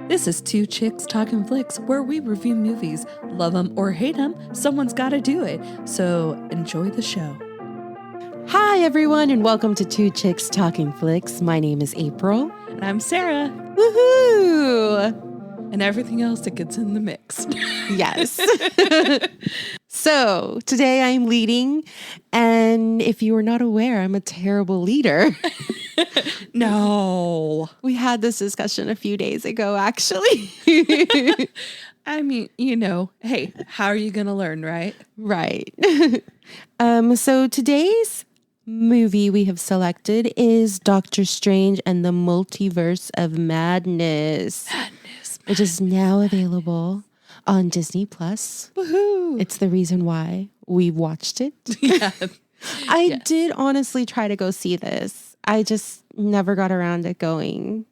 This is Two Chicks Talkin Flicks, where we review movies. Love them or hate them, someone's got to do it. So enjoy the show. Hi, everyone, and welcome to Two Chicks Talkin Flicks. My name is April. And I'm Sarah. Woohoo! And everything else that gets in the mix. Yes. So today I'm leading, and if you were not aware, I'm a terrible leader. No. We had this discussion a few days ago, actually. I mean, you know, hey, how are you going to learn, right? Right. So today's movie we have selected is Dr. Strange and the Multiverse of Madness. Which is now available on Disney Plus. Woohoo! It's the reason why we watched it. Yeah. I did honestly try to go see this. I just never got around to going.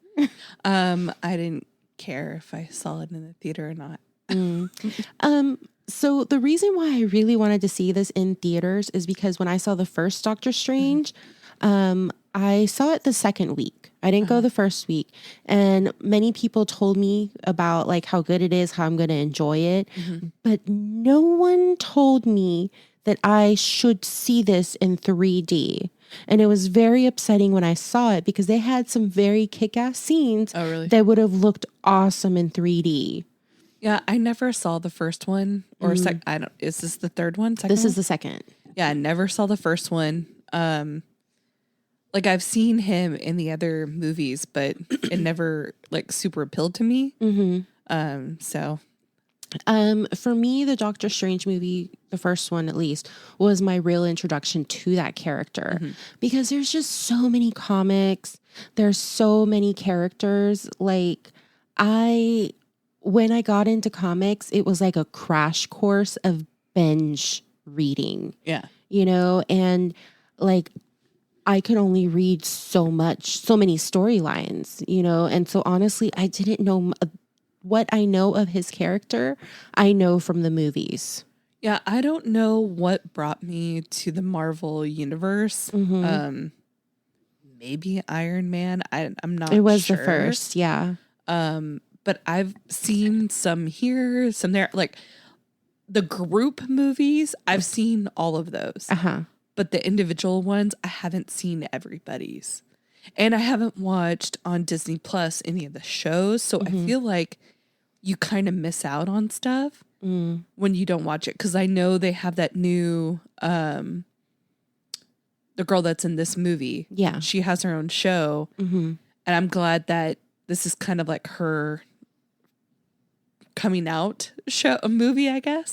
I didn't care if I saw it in the theater or not. So the reason why I really wanted to see this in theaters is because when I saw the first Doctor Strange, I saw it the second week. I didn't go the first week. And many people told me about like how good it is, how I'm going to enjoy it. But no one told me that I should see this in 3D. And it was very upsetting when I saw it because they had some very kick-ass scenes that would have looked awesome in 3D. Yeah, I never saw the first one or is this the third one? This is the second. Yeah, I never saw the first one. Like I've seen him in the other movies, but it never like super appealed to me. For me, the Doctor Strange movie, the first one at least, was my real introduction to that character because there's just so many comics. There's so many characters. Like when I got into comics, it was like a crash course of binge reading. Yeah. You know, and like I could only read so many storylines, you know, and so honestly, I didn't know what I know of his character. I know from the movies. Yeah, I don't know what brought me to the Marvel universe. Maybe Iron Man. I'm not sure. It was the first, yeah. But I've seen some here, some there. Like the group movies, I've seen all of those. But the individual ones, I haven't seen everybody's. And I haven't watched on Disney Plus any of the shows. So I feel like you kind of miss out on stuff when you don't watch it. Because I know they have that new, the girl that's in this movie. Yeah. She has her own show. And I'm glad that this is kind of like her coming out movie, I guess.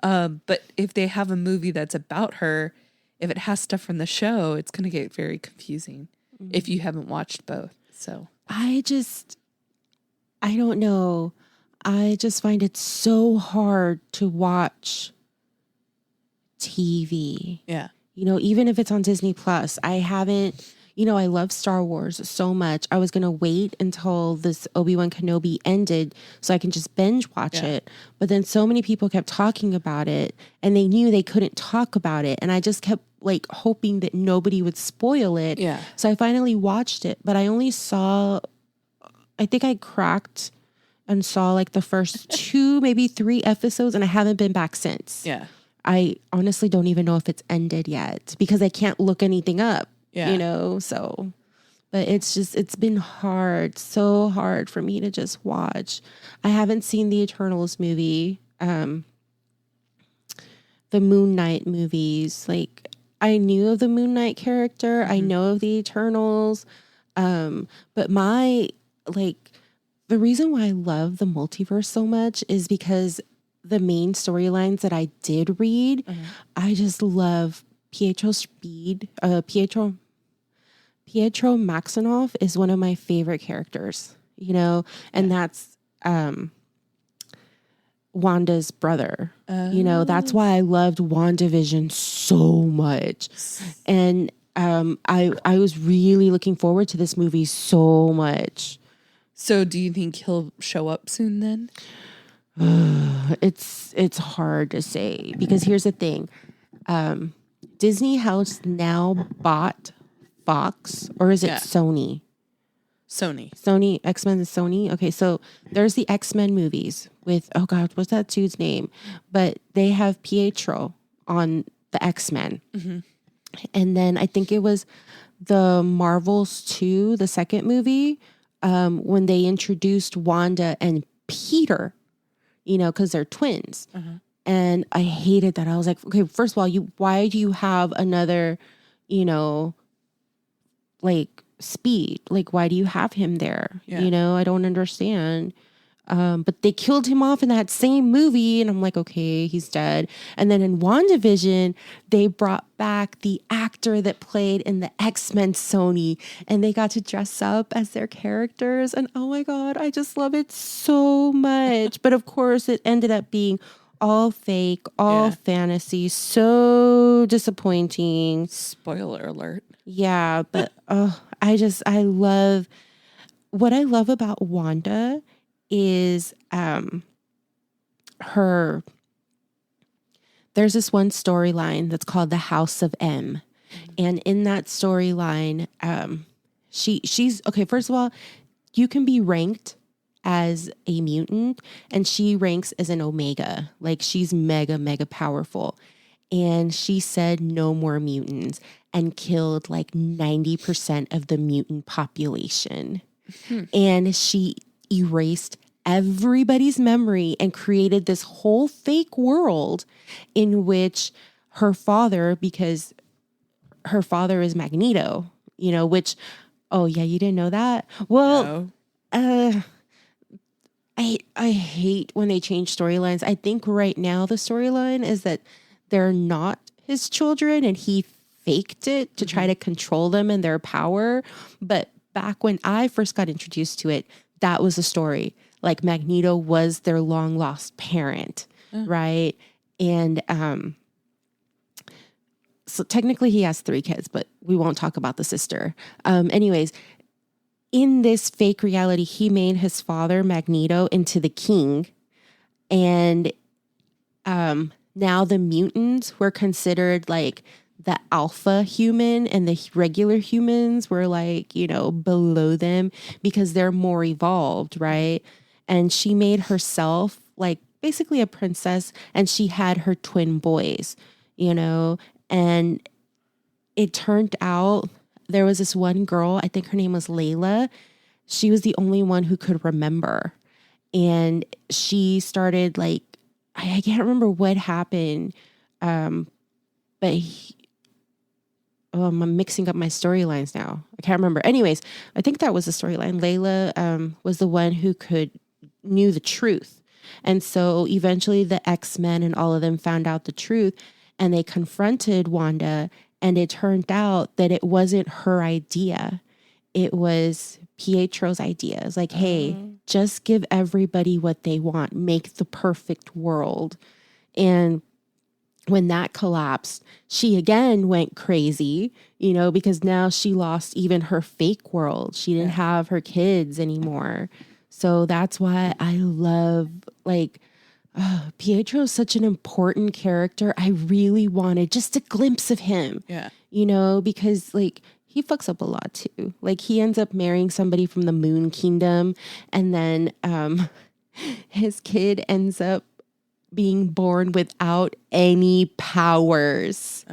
But if they have a movie that's about her, if it has stuff from the show, it's going to get very confusing if you haven't watched both. So I don't know. I just find it so hard to watch TV. Yeah. You know, even if it's on Disney Plus, I haven't, you know, I love Star Wars so much. I was going to wait until this Obi-Wan Kenobi ended so I can just binge watch it. But then so many people kept talking about it and they knew they couldn't talk about it. And I just kept like hoping that nobody would spoil it. Yeah. So I finally watched it, but I only saw, I think I cracked and saw like the first 2, maybe 3 episodes, and I haven't been back since. Yeah. I honestly don't even know if it's ended yet because I can't look anything up. Yeah. You know, so, but it's been hard, so hard for me to just watch. I haven't seen the Eternals movie, the Moon Knight movies. Like, I knew of the Moon Knight character. I know of the Eternals. But the reason why I love the multiverse so much is because the main storylines that I did read, I just love Pietro Maximoff is one of my favorite characters, you know, and that's Wanda's brother. You know, that's why I loved WandaVision so much. And I was really looking forward to this movie so much. So do you think he'll show up soon then? It's hard to say because here's the thing. Disney has now bought Fox, or is it Sony? Sony, X-Men is Sony. Okay, so there's the X-Men movies with, oh God, what's that dude's name? But they have Pietro on the X-Men. Mm-hmm. And then I think it was the Marvels 2, the second movie, when they introduced Wanda and Peter, you know, because they're twins. Uh-huh. And I hated that. I was like, okay, first of all, why do you have another, you know, like Speed? Like, why do you have him there? Yeah. You know, I don't understand. But they killed him off in that same movie. And I'm like, okay, he's dead. And then in WandaVision, they brought back the actor that played in the X-Men Sony, and they got to dress up as their characters. And oh my God, I just love it so much. But of course, it ended up being all fake, all fantasy. So disappointing. Spoiler alert. Yeah, but I love what I love about Wanda is there's this one storyline that's called The House of M. And in that storyline, she's okay, first of all, you can be ranked as a mutant, and she ranks as an Omega. Like, she's mega, mega powerful. And she said no more mutants and killed like 90% of the mutant population. And she erased everybody's memory and created this whole fake world in which her father, because her father is Magneto, you know, which, oh yeah, you didn't know that? Well, no. I hate when they change storylines. I think right now the storyline is that they're not his children and he faked it to try to control them and their power. But back when I first got introduced to it, that was the story. Like, Magneto was their long lost parent, right? And so technically he has 3 kids, but we won't talk about the sister. Anyways, in this fake reality, he made his father, Magneto, into the king. And now the mutants were considered like the alpha human, and the regular humans were like, you know, below them because they're more evolved, right? And she made herself like basically a princess, and she had her twin boys, you know, and it turned out there was this one girl, I think her name was Layla. She was the only one who could remember. And she started like, I can't remember what happened, but I'm mixing up my storylines now. I can't remember. Anyways, I think that was the storyline. Layla was the one who knew the truth. And so eventually the X-Men and all of them found out the truth, and they confronted Wanda, and it turned out that it wasn't her idea. It was Pietro's idea. It's like, hey, just give everybody what they want. Make the perfect world. And when that collapsed, she again went crazy, you know, because now she lost even her fake world. She didn't have her kids anymore. So that's why I love, like, Pietro is such an important character. I really wanted just a glimpse of him, you know, because like he fucks up a lot too. Like, he ends up marrying somebody from the Moon Kingdom, and then his kid ends up being born without any powers.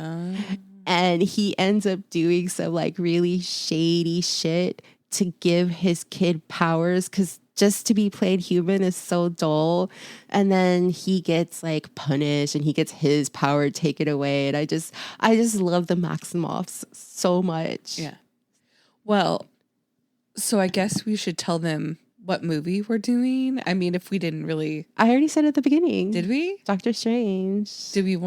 And he ends up doing some like really shady shit to give his kid powers, because just to be played human is so dull. And then he gets like punished and he gets his power taken away. And I just love the Maximoffs so much. Yeah. Well, so I guess we should tell them what movie we're doing. I mean, if we didn't really... I already said at the beginning. Did we? Doctor Strange. Do you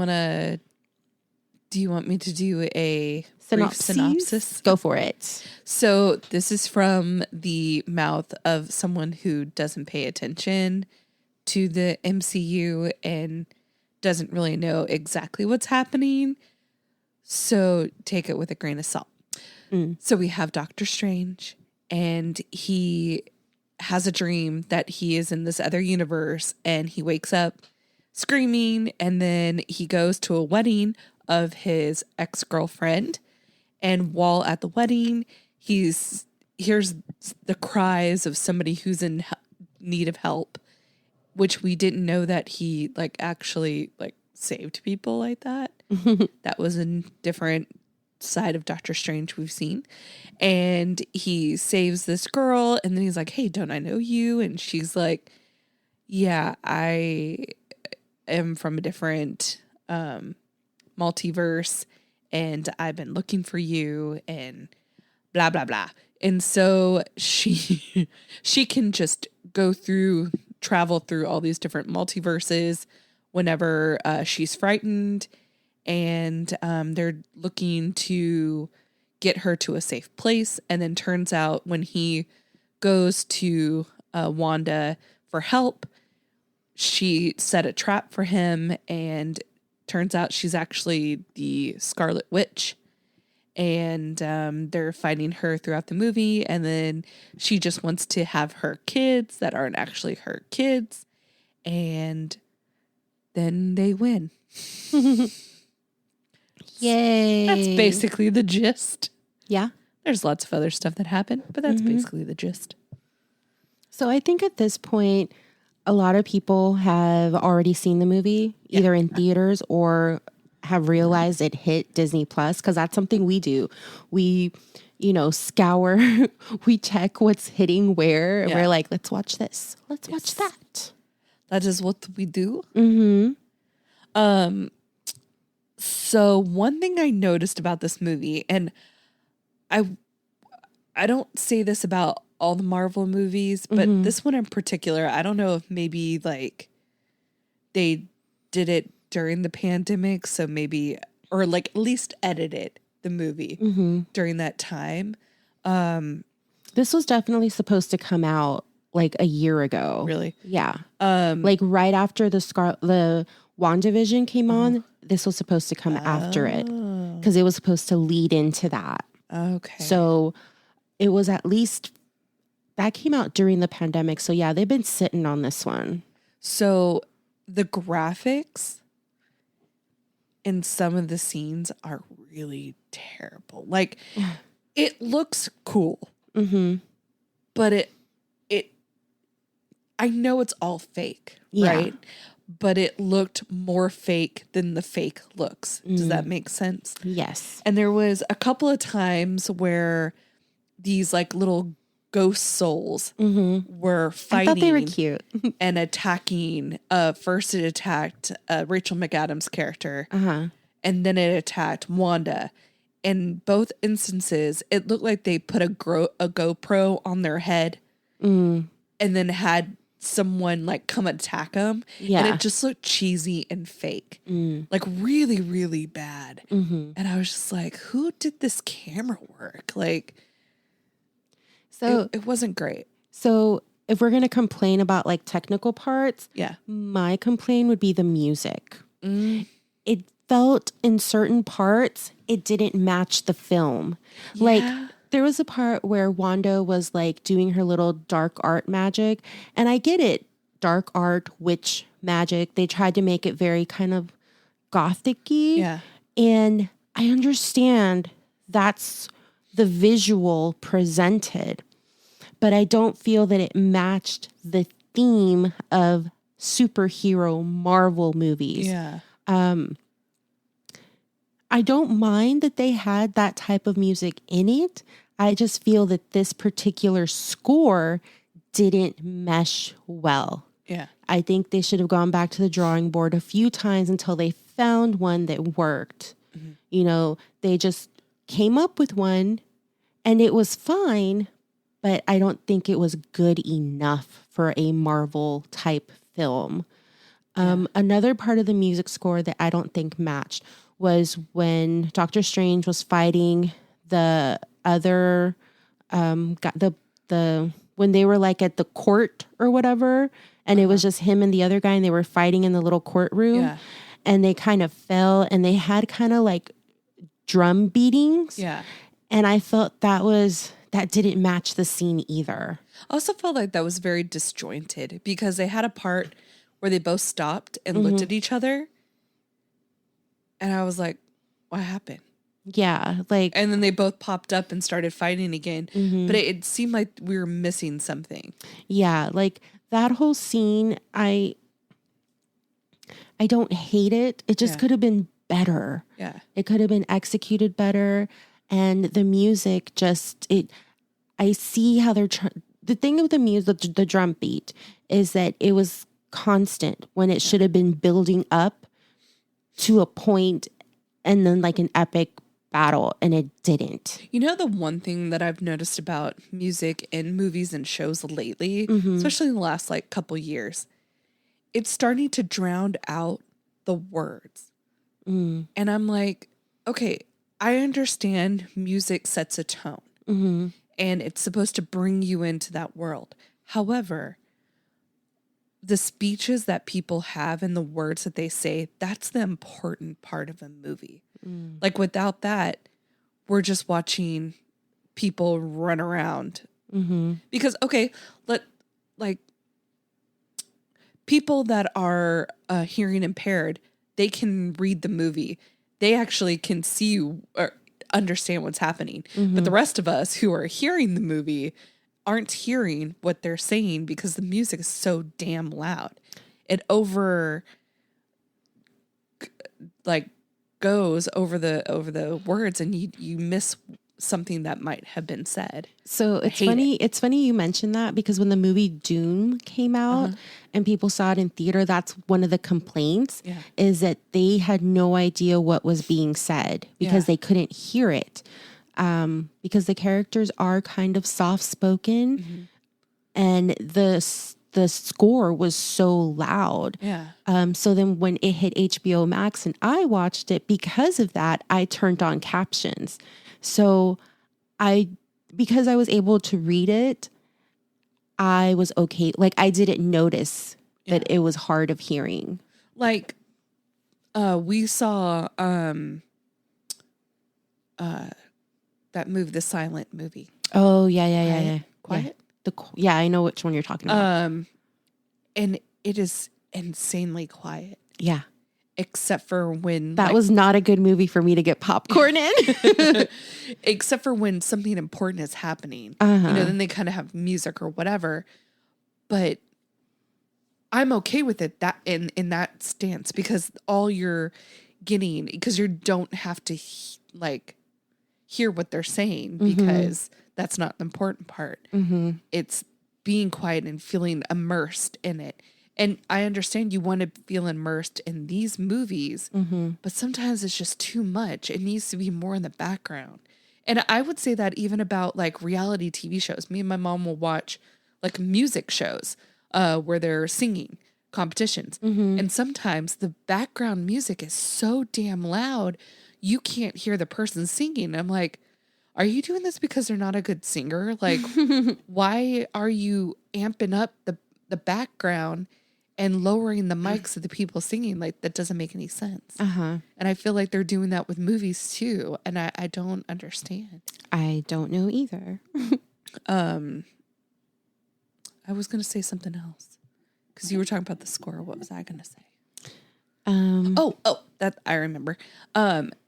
want me to do a synopsis? Go for it. So this is from the mouth of someone who doesn't pay attention to the MCU and doesn't really know exactly what's happening. So take it with a grain of salt. So we have Dr. Strange, and he has a dream that he is in this other universe, and he wakes up screaming, and then he goes to a wedding of his ex-girlfriend. And while at the wedding, he's here's the cries of somebody who's in need of help, which we didn't know that he like actually like saved people like that. That was a different side of Doctor Strange we've seen. And he saves this girl, and then he's like, hey, don't I know you? And she's like, yeah, I am from a different multiverse, and I've been looking for you, and blah blah blah. And so she can just travel through all these different multiverses whenever she's frightened, and they're looking to get her to a safe place. And then turns out when he goes to Wanda for help, she set a trap for him, and turns out she's actually the Scarlet Witch. And they're fighting her throughout the movie, and then she just wants to have her kids that aren't actually her kids, and then they win. Yay. That's basically the gist. Yeah. There's lots of other stuff that happened, but that's basically the gist. So I think at this point, a lot of people have already seen the movie, either in theaters or have realized it hit Disney Plus, because that's something we do. We, scour, we check what's hitting where, and we're like, let's watch this. Let's watch that. That is what we do. Mm-hmm. So one thing I noticed about this movie, and I don't say this about all the Marvel movies, but this one in particular, I don't know if maybe like they did it during the pandemic, so maybe, or like at least edited the movie during that time. This was definitely supposed to come out like a year ago. Really? Yeah. Like right after the WandaVision came on, this was supposed to come after it, because it was supposed to lead into that. Okay. So it was at least, that came out during the pandemic. So yeah, they've been sitting on this one. So the graphics in some of the scenes are really terrible. Like it looks cool, but it I know it's all fake, right? But it looked more fake than the fake looks. Does that make sense? Yes. And there was a couple of times where these like little ghost souls were fighting. I thought they were cute. And attacking. First it attacked Rachel McAdams' character. And then it attacked Wanda. In both instances, it looked like they put a GoPro on their head and then had someone like come attack them. And it just looked cheesy and fake. Like really, really bad. And I was just like, who did this camera work? Like, so it wasn't great. So if we're going to complain about like technical parts, my complaint would be the music. It felt in certain parts, it didn't match the film. Like there was a part where Wanda was like doing her little dark art magic, and I get it. Dark art, witch magic. They tried to make it very kind of gothic-y. Yeah. And I understand that's the visual presented, but I don't feel that it matched the theme of superhero Marvel movies. Yeah. I don't mind that they had that type of music in it. I just feel that this particular score didn't mesh well. Yeah. I think they should have gone back to the drawing board a few times until they found one that worked. They just came up with one and it was fine, but I don't think it was good enough for a Marvel type film. Another part of the music score that I don't think matched was when Dr. Strange was fighting the other, when they were like at the court or whatever, and it was just him and the other guy, and they were fighting in the little courtroom, and they kind of fell, and they had kind of like drum beatings. Yeah. And I felt that didn't match the scene either. I also felt like that was very disjointed because they had a part where they both stopped and looked at each other. And I was like, what happened? Yeah, like, and then they both popped up and started fighting again. But it seemed like we were missing something. Yeah, like that whole scene, I don't hate it. It just could have been better. Yeah. It could have been executed better. And the music I see how they're the thing with the music, the drum beat, is that it was constant when it should have been building up to a point and then like an epic battle, and it didn't. You know, the one thing that I've noticed about music in movies and shows lately, especially in the last like couple years, it's starting to drown out the words. And I'm like, okay, I understand music sets a tone and it's supposed to bring you into that world. However, the speeches that people have and the words that they say, that's the important part of a movie. Like without that, we're just watching people run around. Because, okay, people that are hearing impaired, they can read the movie. They actually can see or understand what's happening. But the rest of us who are hearing the movie aren't hearing what they're saying because the music is so damn loud. It goes over the words, and you miss something that might have been said. So it's funny. It's funny you mentioned that, because when the movie Doom came out and people saw it in theater, that's one of the complaints is that they had no idea what was being said because they couldn't hear it. Because the characters are kind of soft spoken, and the score was so loud. So then when it hit HBO Max and I watched it, because of that, I turned on captions. So because I was able to read it, I was okay. Like, I didn't notice that it was hard of hearing. Like, we saw that movie, the silent movie. Oh, yeah. Quiet? Yeah, I know which one you're talking about. And it is insanely quiet. Yeah. Except for when... That was not a good movie for me to get popcorn in. Except for when something important is happening. Then they kind of have music or whatever. But I'm okay with it that in that stance, because all you're getting... Because you don't have to, hear what they're saying, because that's not the important part. It's being quiet and feeling immersed in it. And I understand you want to feel immersed in these movies, but sometimes it's just too much. It needs to be more in the background. And I would say that even about like reality TV shows. Me and my mom will watch like music shows where they're singing competitions. And sometimes the background music is so damn loud, you can't hear the person singing. I'm like, are you doing this because they're not a good singer? Like, why are you amping up the background and lowering the mics of the people singing? Like, that doesn't make any sense. And I feel like they're doing that with movies too. And I don't understand. I don't know either. I was going to say something else because you were talking about the score. What was I going to say? That I remember.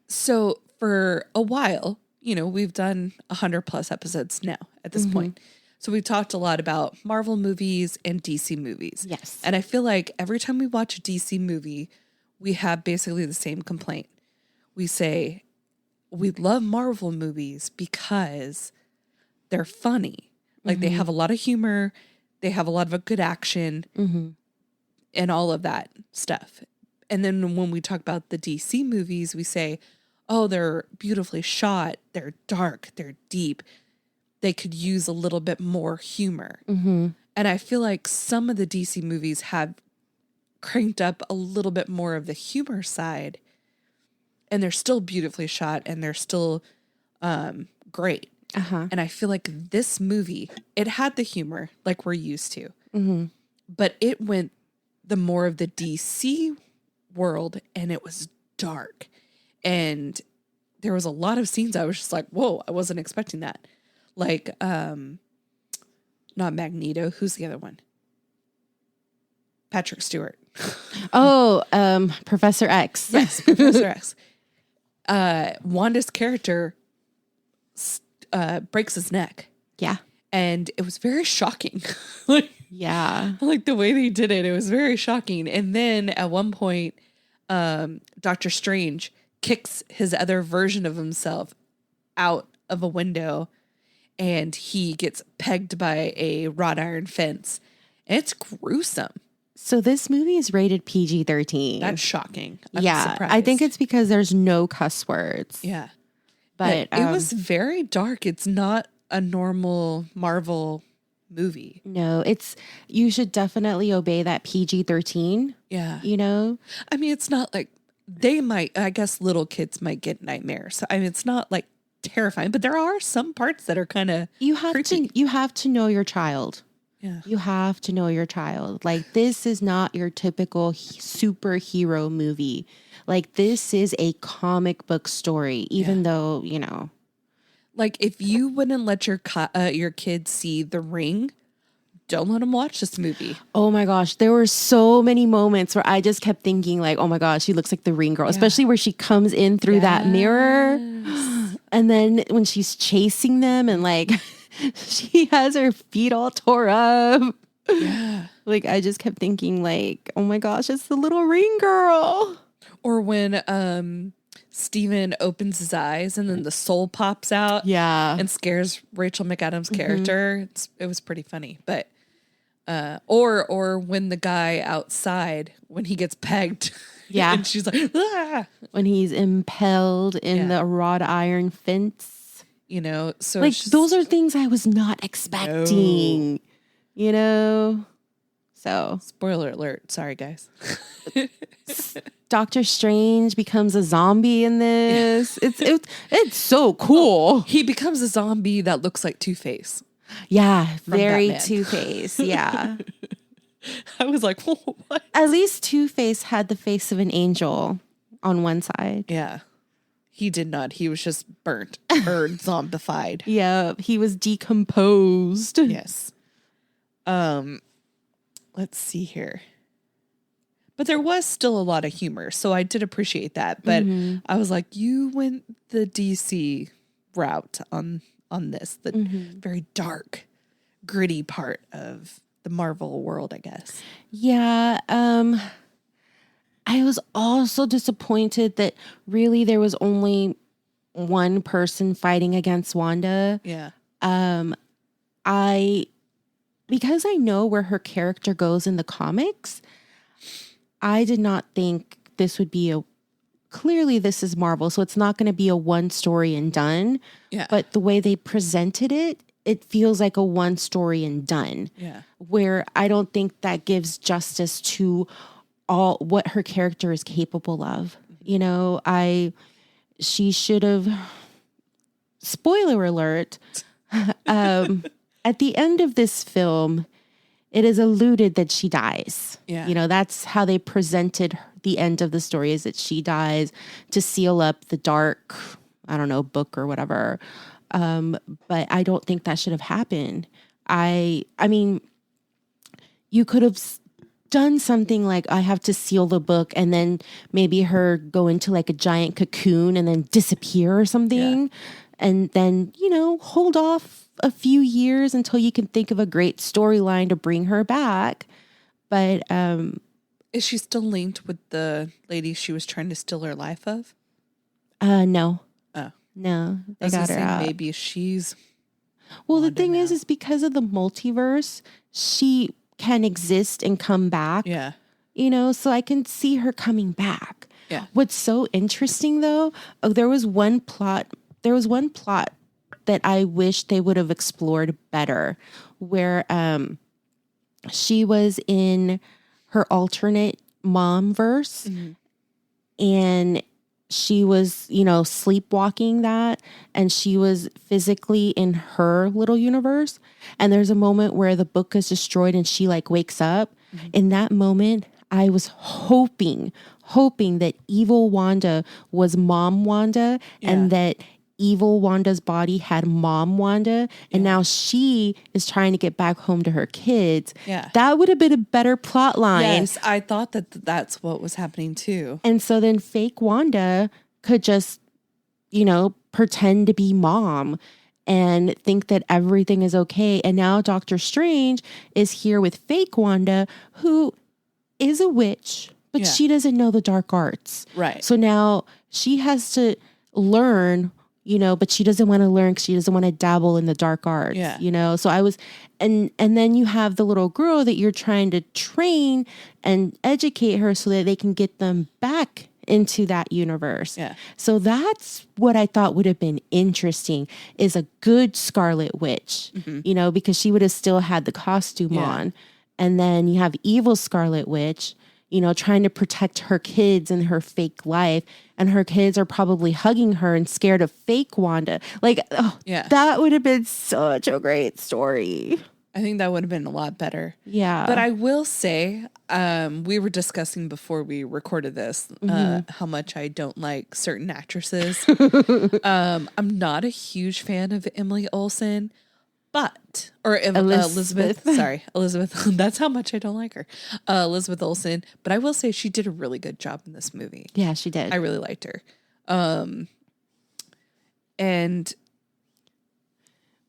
So for a while, we've done 100+ episodes now at this point. So we've talked a lot about Marvel movies and DC movies. Yes. And I feel like every time we watch a DC movie, we have basically the same complaint. We say, we love Marvel movies because they're funny. Like, they have a lot of humor. They have a lot of good action and all of that stuff. And then when we talk about the DC movies, we say, oh, they're beautifully shot. They're dark. They're deep. They could use a little bit more humor. And I feel like some of the DC movies have cranked up a little bit more of the humor side, and they're still beautifully shot, and they're still great. And I feel like this movie, it had the humor like we're used to, but it went the more of the DC world, and it was dark. And there was a lot of scenes I was just like, whoa, I wasn't expecting that. Like, not Magneto. Who's the other one? Patrick Stewart. Professor X. Yes, Professor X. Wanda's character breaks his neck. Yeah. And it was very shocking. Like, yeah. Like the way they did it, it was very shocking. And then at one point, Dr. Strange kicks his other version of himself out of a window and he gets pegged by a wrought iron fence. And it's gruesome. So this movie is rated PG-13. That's shocking. I'm surprised. I think it's because there's no cuss words. Yeah. But it was very dark. It's not a normal Marvel movie. No, you should definitely obey that PG-13. Yeah. You know? I mean, it's not like I guess little kids might get nightmares. I mean, it's not like terrifying, but there are some parts that are kind of you have to know your child. Yeah. You have to know your child. Like, this is not your typical superhero movie. Like, this is a comic book story, even though, you know. Like, if you wouldn't let your kids see The Ring, don't let them watch this movie. Oh my gosh. There were so many moments where I just kept thinking like, oh my gosh, she looks like the Ring girl, especially where she comes in through that mirror. And then when she's chasing them and like she has her feet all tore up. Yeah. Like, I just kept thinking like, oh my gosh, it's the little Ring girl. Or when Steven opens his eyes and then the soul pops out and scares Rachel McAdams' character. It was pretty funny. But or when the guy outside, when he gets pegged and she's like, ah! When he's impaled in the wrought iron fence. You know, so like those are things I was not expecting. You know? So spoiler alert. Sorry, guys. Dr. Strange becomes a zombie in this. It's so cool. He becomes a zombie that looks like Two-Face. Yeah, very Two-Face. Yeah. I was like, what? At least Two-Face had the face of an angel on one side. Yeah. He did not. He was just burnt or zombified. Yeah, he was decomposed. Yes. Let's see here. But there was still a lot of humor, so I did appreciate that. But I was like, you went the DC route on this, the very dark, gritty part of the Marvel world, I guess. Yeah. I was also disappointed that really there was only one person fighting against Wanda. Yeah. Because I know where her character goes in the comics, I did not think this would be clearly this is Marvel, so it's not going to be a one story and done. Yeah. But the way they presented it, it feels like a one story and done. Yeah. Where I don't think that gives justice to all what her character is capable of. You know, she should have, spoiler alert, at the end of this film, it is alluded that she dies. Yeah. You know, that's how they presented the end of the story, is that she dies to seal up the dark, I don't know, book or whatever. But I don't think that should have happened. I mean, you could have done something like I have to seal the book and then maybe her go into like a giant cocoon and then disappear or something. Yeah. And then, you know, hold off a few years until you can think of a great storyline to bring her back. But is she still linked with the lady she was trying to steal her life of? No. Oh. No. They got her out. Maybe she's Well, the thing is because of the multiverse, she can exist and come back. Yeah. You know, so I can see her coming back. Yeah. What's so interesting though, there was one plot that I wish they would have explored better, where she was in her alternate mom verse and she was, you know, sleepwalking that, and she was physically in her little universe. And there's a moment where the book is destroyed and she like wakes up. In that moment, I was hoping that evil Wanda was mom Wanda and that evil Wanda's body had mom Wanda, and now she is trying to get back home to her kids. Yeah. That would have been a better plot line. Yes, I thought that's what was happening too. And so then fake Wanda could just pretend to be mom and think that everything is okay. And now Dr. Strange is here with fake Wanda, who is a witch, but she doesn't know the dark arts. Right. So now she has to learn, but she doesn't want to learn because she doesn't want to dabble in the dark arts. Yeah. So I was, and then you have the little girl that you're trying to train and educate her so that they can get them back into that universe. Yeah. So that's what I thought would have been interesting, is a good Scarlet Witch, because she would have still had the costume on. And then you have evil Scarlet Witch, trying to protect her kids and her fake life. And her kids are probably hugging her and scared of fake Wanda. That would have been such a great story. I think that would have been a lot better. Yeah. But I will say, we were discussing before we recorded this, how much I don't like certain actresses. I'm not a huge fan of Emily Olsen, Elizabeth. Sorry, Elizabeth. That's how much I don't like her. Elizabeth Olsen. But I will say she did a really good job in this movie. Yeah, she did. I really liked her. And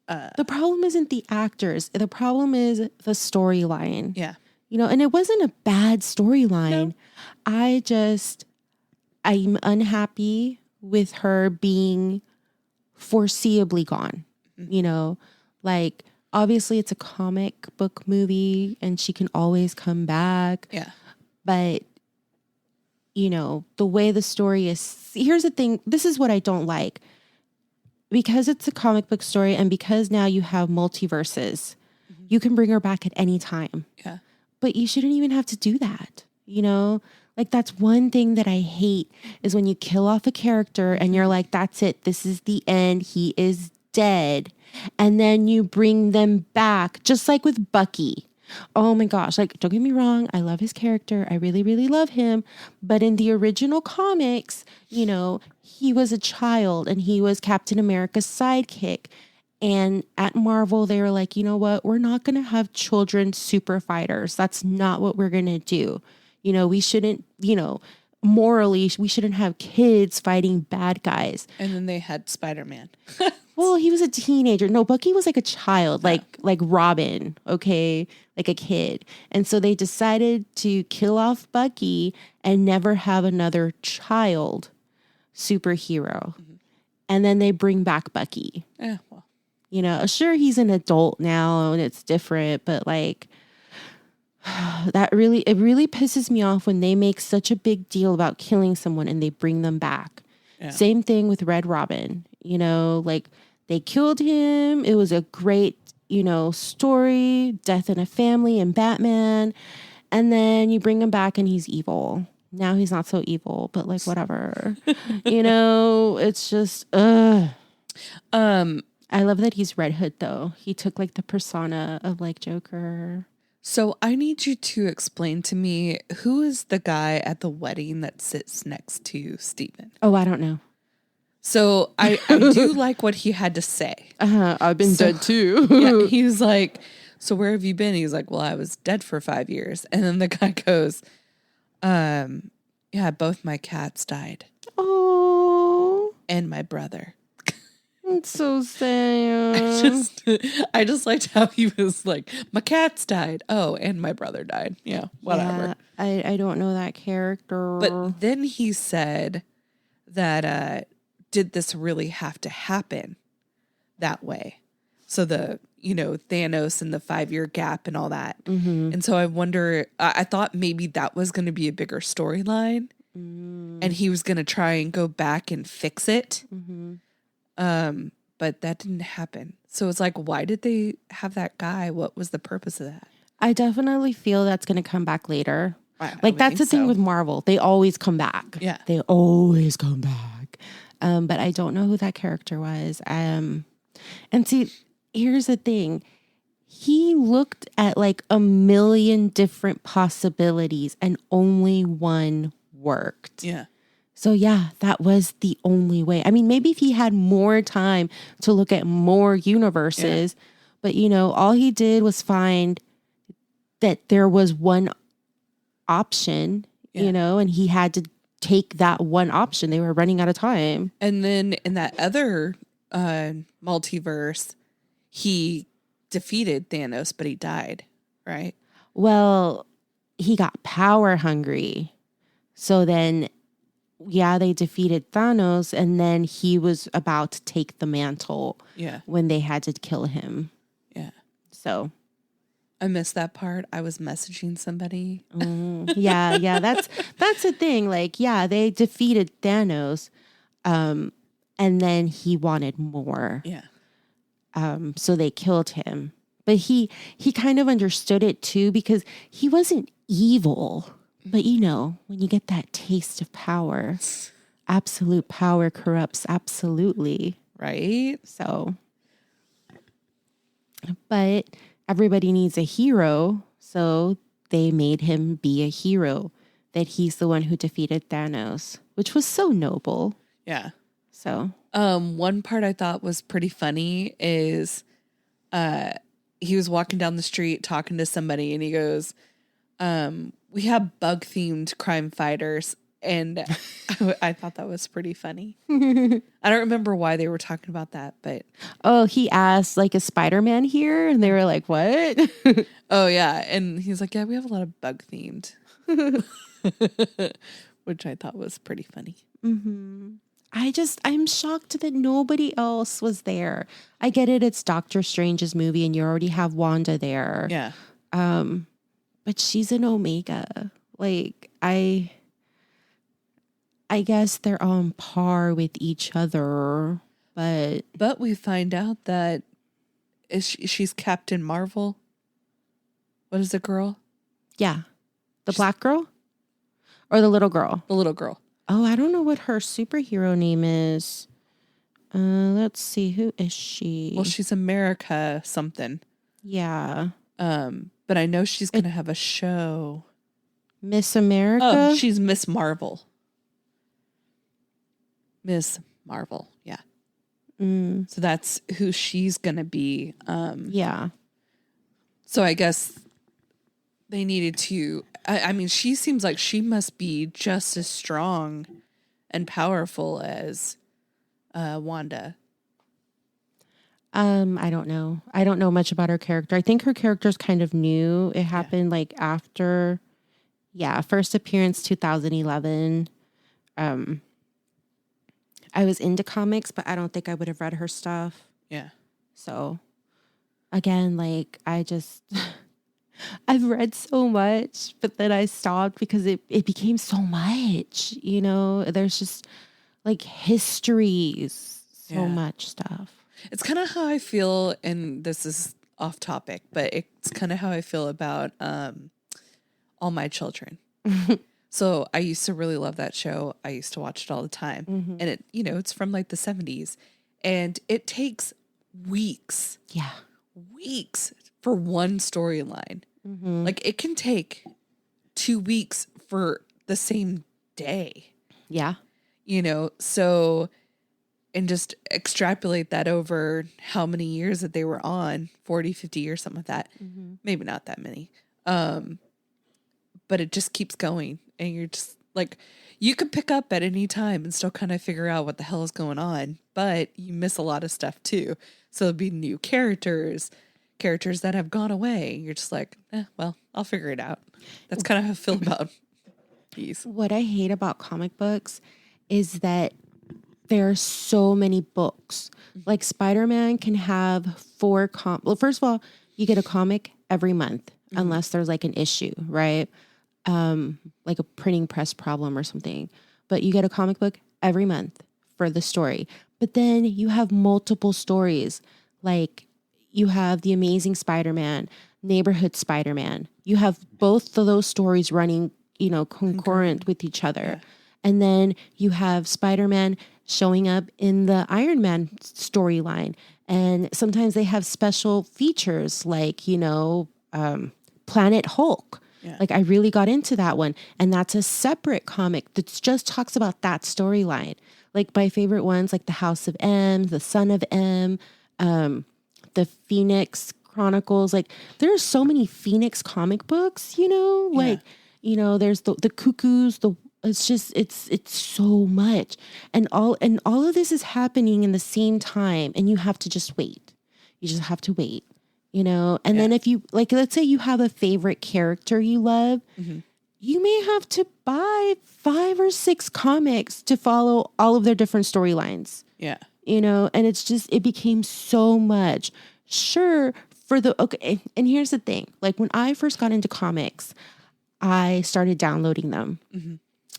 the problem isn't the actors. The problem is the storyline. Yeah. And it wasn't a bad storyline. No. I'm unhappy with her being foreseeably gone. Obviously it's a comic book movie and she can always come back. Yeah. But, the way the story is, here's the thing. This is what I don't like. Because it's a comic book story and because now you have multiverses, you can bring her back at any time. Yeah. But you shouldn't even have to do that. That's one thing that I hate, is when you kill off a character and you're like, that's it. This is the end. He is dead. And then you bring them back, just like with Bucky. Oh my gosh. Don't get me wrong. I love his character. I really, really love him. But in the original comics, he was a child and he was Captain America's sidekick. And at Marvel, they were like, you know what? We're not going to have children super fighters. That's not what we're going to do. We shouldn't, morally, we shouldn't have kids fighting bad guys. And then they had Spider-Man. Well, he was a teenager. No, Bucky was like a child, like Robin, okay? Like a kid. And so they decided to kill off Bucky and never have another child superhero. And then they bring back Bucky. Yeah, well. Sure, he's an adult now and it's different, but it really pisses me off when they make such a big deal about killing someone and they bring them back. Yeah. Same thing with Red Robin. They killed him. It was a great, story, death in a family and Batman. And then you bring him back and he's evil. Now he's not so evil, but whatever. It's just, I love that he's Red Hood though. He took the persona of Joker. So I need you to explain to me, who is the guy at the wedding that sits next to Steven? Oh, I don't know. So I do like what he had to say. I've been dead too. Yeah, he was like, so where have you been? He's like, well, I was dead for 5 years. And then the guy goes, yeah, both my cats died. Oh. And my brother. It's so sad. I just liked how he was like, my cats died. Oh, and my brother died. Yeah, whatever. Yeah, I don't know that character. But then he said that, did this really have to happen that way? So the, Thanos and the 5-year gap and all that. Mm-hmm. And so I wonder, I thought maybe that was going to be a bigger storyline and he was going to try and go back and fix it. Mm-hmm. But that didn't happen. So it's why did they have that guy? What was the purpose of that? I definitely feel that's going to come back later. That's the thing with Marvel. They always come back. Yeah. They always come back. But I don't know who that character was. And see, here's the thing. He looked at a million different possibilities and only one worked. Yeah. So yeah, that was the only way. I mean, maybe if he had more time to look at more universes, but all he did was find that there was one option, and he had to take that one option. They were running out of time. And then in that other multiverse, he defeated Thanos, but he died, right? Well, he got power hungry. So then, yeah, they defeated Thanos, and then he was about to take the mantle. Yeah. When they had to kill him. Yeah. So I missed that part. I was messaging somebody. Yeah. That's the thing. Like, yeah, they defeated Thanos, and then he wanted more. Yeah. So they killed him. But he kind of understood it too, because he wasn't evil. But when you get that taste of power, absolute power corrupts absolutely. Right. So, but everybody needs a hero. So they made him be a hero, that he's the one who defeated Thanos, which was so noble. Yeah. So, one part I thought was pretty funny is, he was walking down the street talking to somebody and he goes, we have bug themed crime fighters. And I thought that was pretty funny. I don't remember why they were talking about that, but. Oh, he asked, like, is Spider-Man here? And they were like, what? Oh, yeah. And he's like, yeah, we have a lot of bug themed, which I thought was pretty funny. Mm-hmm. I'm shocked that nobody else was there. I get it. It's Dr. Strange's movie and you already have Wanda there. Yeah. But she's an Omega. Like, I guess they're on par with each other, but we find out that she's Captain Marvel. What is the girl? Yeah. The black girl? Or the little girl? The little girl. Oh, I don't know what her superhero name is. Let's see. Who is she? Well, she's America something. Yeah. But I know she's going to have a show. Miss America? Oh, she's Miss Marvel. Miss Marvel. Yeah. So that's who she's going to be. Yeah. So I guess they needed to, I mean, she seems like she must be just as strong and powerful as Wanda. I don't know. I don't know much about her character. I think her character's kind of new. It happened like after, first appearance 2011. I was into comics, but I don't think I would have read her stuff. Yeah. So, again, like I've read so much, but then I stopped because it became so much. There's just like histories, so much stuff. It's kind of how I feel, and this is off topic, but it's kind of how I feel about All My Children. So I used to really love that show. I used to watch it all the time. Mm-hmm. And it's from like the 70s. And it takes weeks. Yeah. Weeks for one storyline. Mm-hmm. Like it can take 2 weeks for the same day. Yeah. So, and just extrapolate that over how many years that they were on, 40, 50 years, something like that. Mm-hmm. Maybe not that many. But it just keeps going. And you're just like, you could pick up at any time and still kind of figure out what the hell is going on. But you miss a lot of stuff too. So it'll be new characters that have gone away. You're just like, well, I'll figure it out. That's kind of how I feel about these. What I hate about comic books is that there are so many books. Like Spider-Man can have 4 well, first of all, you get a comic every month, unless there's like an issue, right? Like a printing press problem or something. But you get a comic book every month for the story. But then you have multiple stories. Like you have The Amazing Spider-Man, Neighborhood Spider-Man. You have both of those stories running, concurrent with each other. Yeah. And then you have Spider-Man showing up in the Iron Man storyline. And sometimes they have special features like, Planet Hulk. Yeah. Like I really got into that one. And that's a separate comic that just talks about that storyline. Like my favorite ones, like the House of M, the Son of M, the Phoenix Chronicles. Like there's so many Phoenix comic books, like, there's the Cuckoos, It's just it's so much. And all of this is happening in the same time, and you have to just wait. You just have to wait, you know? And then if you like, let's say you have a favorite character you love, you may have to buy 5 or 6 comics to follow all of their different storylines. Yeah. You know, and it's just, it became so much. Sure, okay, and here's the thing. Like, when I first got into comics, I started downloading them.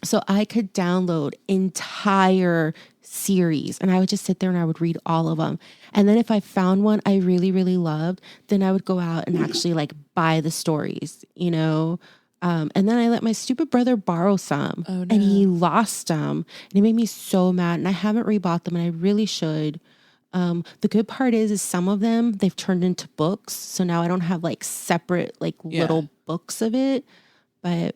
So I could download entire series, and I would just sit there and I would read all of them. And then if I found one I really, really loved, then I would go out and actually like buy the stories, you know? And then I let my stupid brother borrow some, and he lost them, and it made me so mad. And I haven't rebought them, and I really should. The good part is some of them they've turned into books, so now I don't have like separate like little books of it. But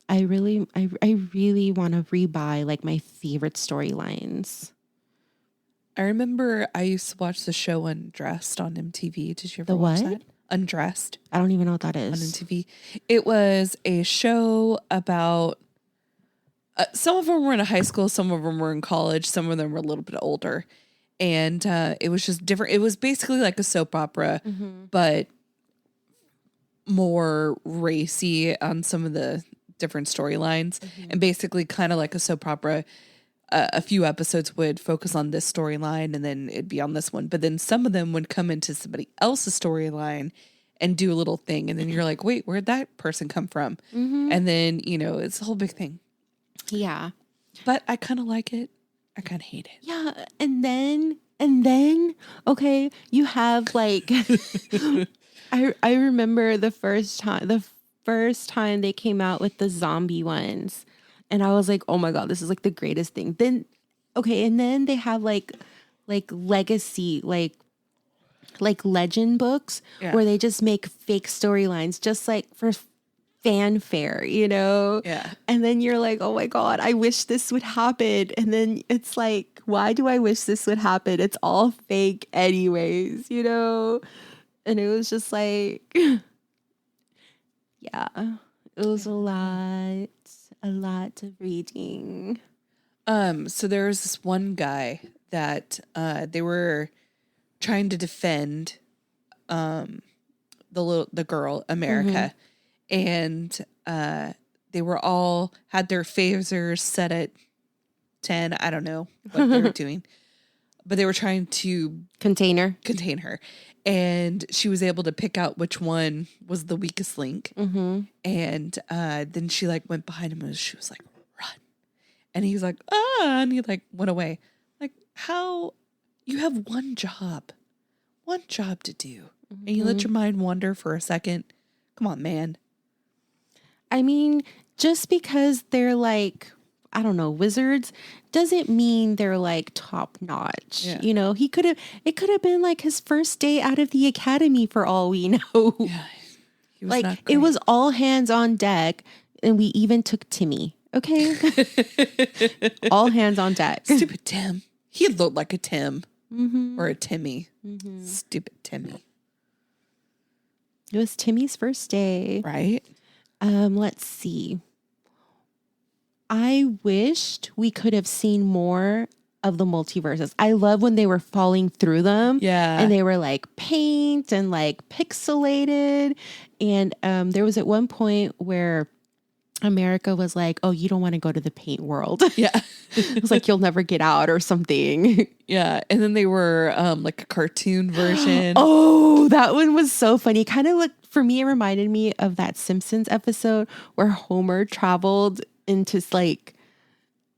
I really want to rebuy like my favorite storylines. I remember I used to watch the show Undressed on MTV. Did you ever watch that? Undressed. I don't even know what that is. On MTV. It was a show about, some of them were in high school, some of them were in college, some of them were a little bit older. And it was just different. It was basically like a soap opera, but more racy on some of the different storylines. And basically kind of like a soap opera. A few episodes would focus on this storyline, and then it'd be on this one. But then some of them would come into somebody else's storyline and do a little thing. And then you're like, wait, where'd that person come from? And then, you know, it's a whole big thing. Yeah. But I kind of like it. I kind of hate it. Yeah. And then, okay, you have like, I remember the first time they came out with the zombie ones. And I was like, oh my God, this is like the greatest thing. Then, okay. And then they have like legacy, like legend books where they just make fake storylines just like for fanfare, you know? Yeah. And then you're like, oh my God, I wish this would happen. And then it's like, why do I wish this would happen? It's all fake anyways, you know? And it was just like, yeah, it was a lot of reading. So there was this one guy that they were trying to defend the girl America, and they were all had their phasers set at 10. I don't know what they were doing, but they were trying to contain her. And she was able to pick out which one was the weakest link. And then she like went behind him and she was like, run. And he's like, and he like went away. Like, how you have one job to do. And you let your mind wander for a second. Come on, man. I mean, just because they're like, I don't know, wizards doesn't mean they're like top notch. Yeah. You know, it could have been like his first day out of the academy for all we know. Yeah, he was like, it was all hands on deck, and we even took Timmy. Okay. All hands on deck. Stupid Tim. He looked like a Tim or a Timmy. Stupid Timmy. It was Timmy's first day. Right. Let's see. I wished we could have seen more of the multiverses. I love when they were falling through them. Yeah. And they were like paint and like pixelated. And there was at one point where America was like, oh, you don't want to go to the paint world. Yeah. It was like, you'll never get out or something. Yeah. And then they were like a cartoon version. Oh, that one was so funny. Kind of like, for me, it reminded me of that Simpsons episode where Homer traveled into like,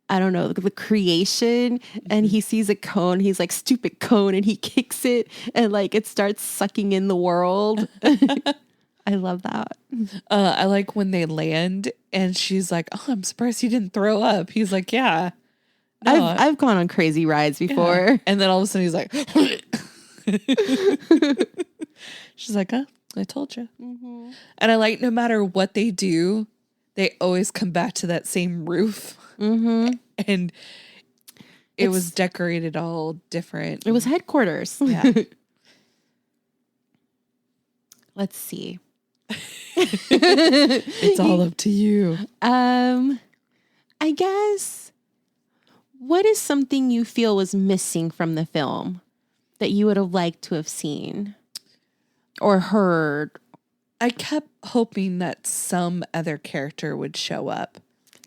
I don't know, the creation, and he sees a cone. He's like, stupid cone, and he kicks it, and like it starts sucking in the world. I love that. I like when they land and she's like, oh, I'm surprised you didn't throw up. He's like, yeah. No, I've gone on crazy rides before. Yeah. And then all of a sudden he's like, she's like, oh, I told you. And I like, no matter what they do, they always come back to that same roof. And it was decorated all different. It was headquarters. Yeah. Let's see. It's all up to you. I guess, what is something you feel was missing from the film that you would have liked to have seen or heard? I kept hoping that some other character would show up.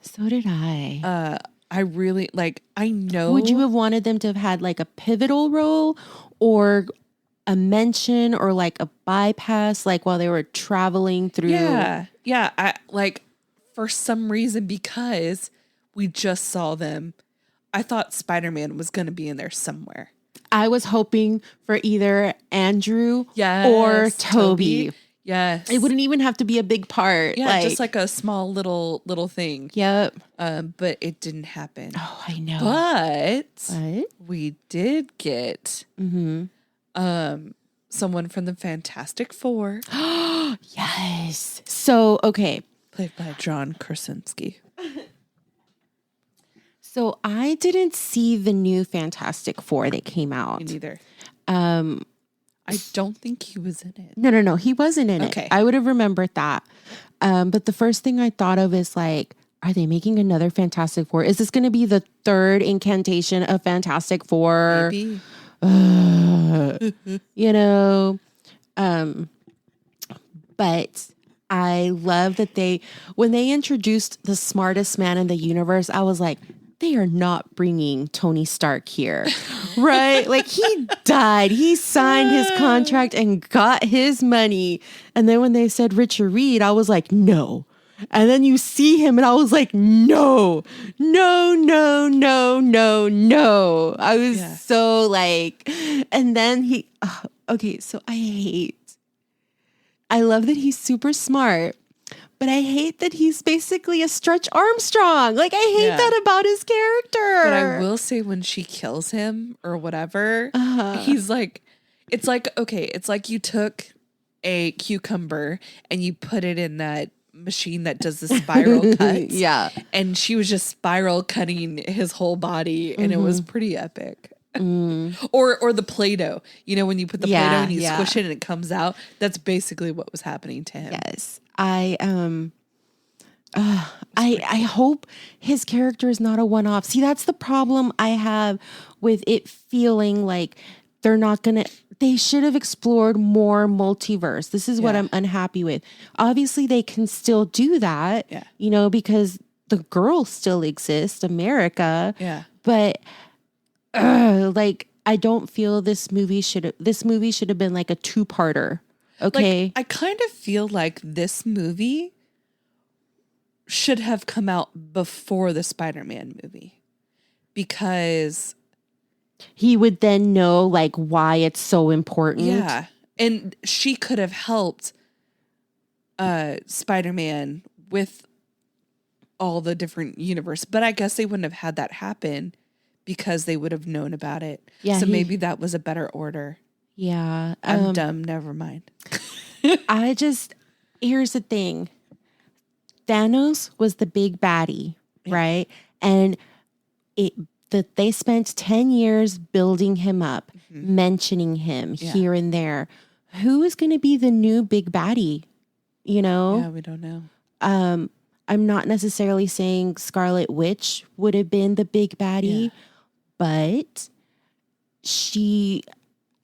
So did I. I really, like, I know. Would you have wanted them to have had like a pivotal role or a mention or like a bypass, like while they were traveling through? Yeah. I like, for some reason, because we just saw them, I thought Spider-Man was going to be in there somewhere. I was hoping for either Andrew or Toby. Yes. It wouldn't even have to be a big part. Yeah, just like a small little thing. Yep. But it didn't happen. Oh, I know. But we did get someone from the Fantastic Four. Yes. So, okay. Played by John Krasinski. So I didn't see the new Fantastic Four that came out. Me neither. I don't think he was in it. No. He wasn't in it. I would have remembered that. But the first thing I thought of is like, are they making another Fantastic Four? Is this going to be the third incantation of Fantastic Four? Maybe. You know, but I love that when they introduced the smartest man in the universe, I was like, they are not bringing Tony Stark here, right? Like he died. He signed his contract and got his money. And then when they said Richard Reed, I was like, no. And then you see him and I was like, no. I was so like, and then okay, so I love that he's super smart. But I hate that he's basically a Stretch Armstrong. Like, I hate that about his character. But I will say when she kills him or whatever, he's like, it's like you took a cucumber and you put it in that machine that does the spiral cuts. Yeah. And she was just spiral cutting his whole body. And it was pretty epic. Or the Play-Doh. You know, when you put the Play-Doh and you squish it and it comes out, that's basically what was happening to him. Yes. I hope his character is not a one-off. See, that's the problem I have with it feeling like they should have explored more multiverse. This is what I'm unhappy with. Obviously, they can still do that, you know, because the girl still exists, America. Yeah. But like, I don't feel this movie should have been like a two-parter. Okay. Like, I kind of feel like this movie should have come out before the Spider-Man movie because he would then know like why it's so important. Yeah. And she could have helped Spider-Man with all the different universe, but I guess they wouldn't have had that happen because they would have known about it. Yeah, so maybe that was a better order. Yeah. I'm dumb. Never mind. Here's the thing. Thanos was the big baddie, right? And they spent 10 years building him up, mentioning him here and there. Who is going to be the new big baddie? You know? Yeah, we don't know. I'm not necessarily saying Scarlet Witch would have been the big baddie, but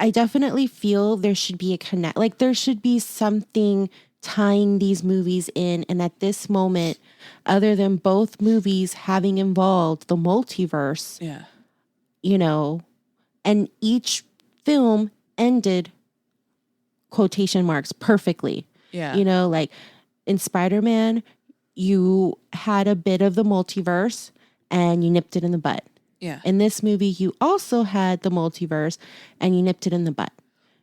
I definitely feel there should be a connect. Like there should be something tying these movies in. And at this moment, other than both movies having involved the multiverse, you know, and each film ended quotation marks perfectly. Yeah. You know, like in Spider-Man, you had a bit of the multiverse and you nipped it in the butt. Yeah. In this movie, you also had the multiverse and you nipped it in the butt.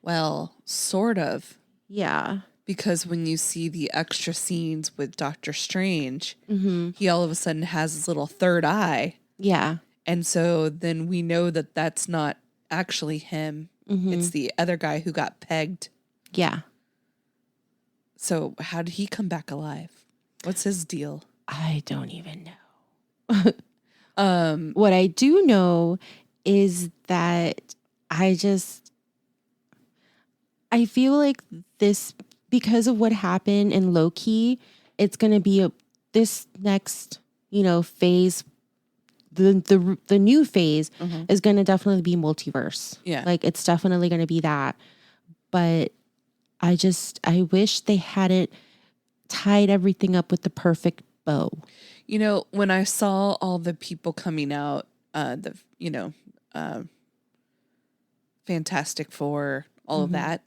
Well, sort of. Yeah. Because when you see the extra scenes with Dr. Strange, he all of a sudden has his little third eye. Yeah. And so then we know that that's not actually him. It's the other guy who got pegged. Yeah. So how did he come back alive? What's his deal? I don't even know. What I do know is that I feel like this, because of what happened in Loki, it's going to be this next phase, the new phase is going to definitely be multiverse. Yeah. Like it's definitely going to be that. But I wish they hadn't tied everything up with the perfect bow. When I saw all the people coming out, Fantastic Four, all of that,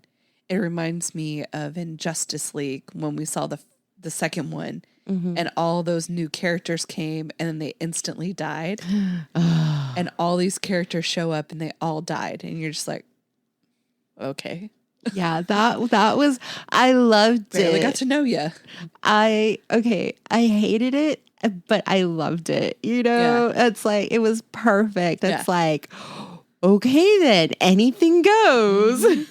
it reminds me of in Justice League when we saw the second one and all those new characters came and then they instantly died. And all these characters show up and they all died. And you're just like, okay. Yeah, that was, I loved Barely it. got to know you. I hated it, but I loved it. It's like, it was perfect. It's like, okay, then anything goes. And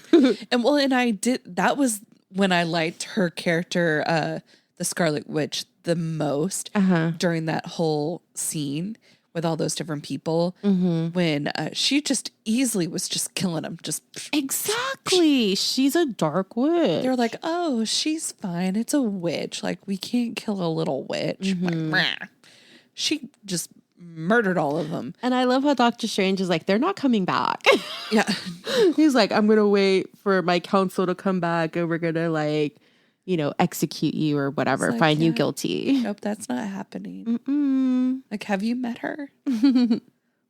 that was when I liked her character, the Scarlet Witch, the most during that whole scene with all those different people when she just easily was just killing them. Just exactly. She's a dark witch. They're like, oh, she's fine. It's a witch. Like, we can't kill a little witch. Like, she just murdered all of them. And I love how Dr. Strange is like, they're not coming back. Yeah. He's like, I'm going to wait for my council to come back and we're going to execute you or whatever, like, find you guilty. Nope, that's not happening. Like, have you met her?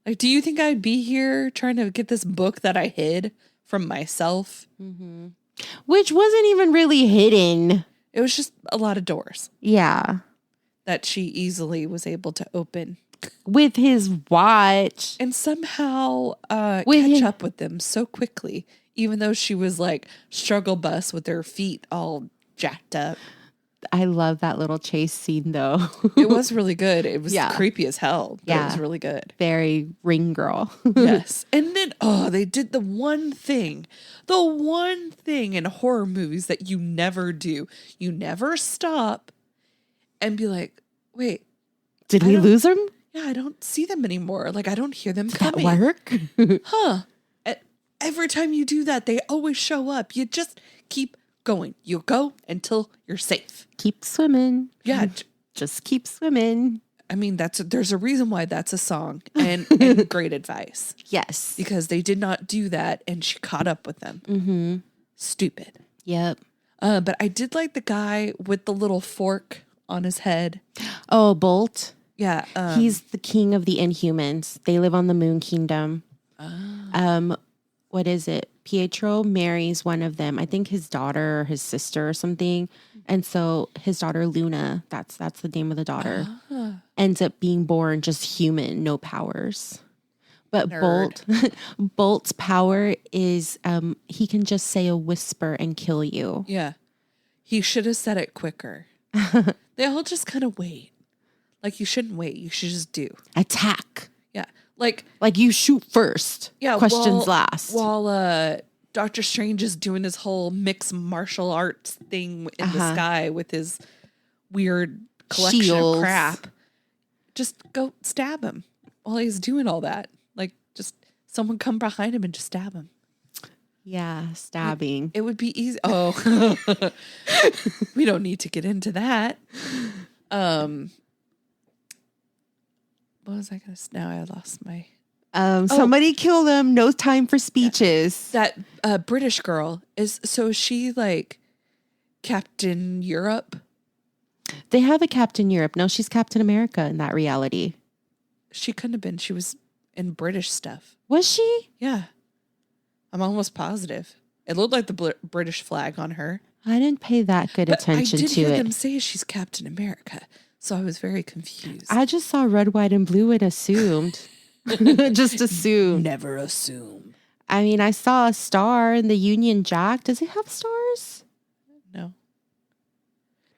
Like, do you think I'd be here trying to get this book that I hid from myself? Which wasn't even really hidden. It was just a lot of doors. Yeah. That she easily was able to open. With his watch. And somehow catch up with them so quickly. Even though she was like struggle bus with her feet all jacked up. I love that little chase scene though. It was really good. It was creepy as hell. But it was really good. Very Ring Girl. Yes. And then, they did the one thing in horror movies that you never do. You never stop and be like, wait. Did we lose them? Yeah, I don't see them anymore. Like, I don't hear them coming. That work? Huh. Every time you do that, they always show up. You just keep going. You go until you're safe. Keep swimming. Yeah. Just keep swimming. I mean, there's a reason why that's a song and great advice. Yes. Because they did not do that and she caught up with them. Stupid. Yep. But I did like the guy with the little fork on his head. Oh, Bolt. Yeah. He's the king of the Inhumans. They live on the Moon Kingdom. What is it? Pietro marries one of them. I think his daughter or his sister or something. And so his daughter Luna, that's the name of the daughter, ends up being born just human, no powers. But Bolt's power is he can just say a whisper and kill you. Yeah. He should have said it quicker. They all just kind of wait. Like, you shouldn't wait. You should just do. Attack. Yeah. Like you shoot first. Yeah. Questions last. While Dr. Strange is doing his whole mixed martial arts thing in the sky with his weird collection Shields. of crap. Just go stab him while he's doing all that. Like, just someone come behind him and just stab him. Yeah, stabbing. It would be easy. Oh, we don't need to get into that. What was I going to say? Now I lost my... Somebody kill him. No time for speeches. Yeah. That British girl is she like Captain Europe? They have a Captain Europe. No, she's Captain America in that reality. She couldn't have been. She was in British stuff. Was she? Yeah. I'm almost positive. It looked like the British flag on her. I didn't pay that good attention to it. I did hear them say she's Captain America, so I was very confused. I just saw red, white, and blue and assumed. Just assumed. Never assume. I mean, I saw a star in the Union Jack. Does it have stars? No.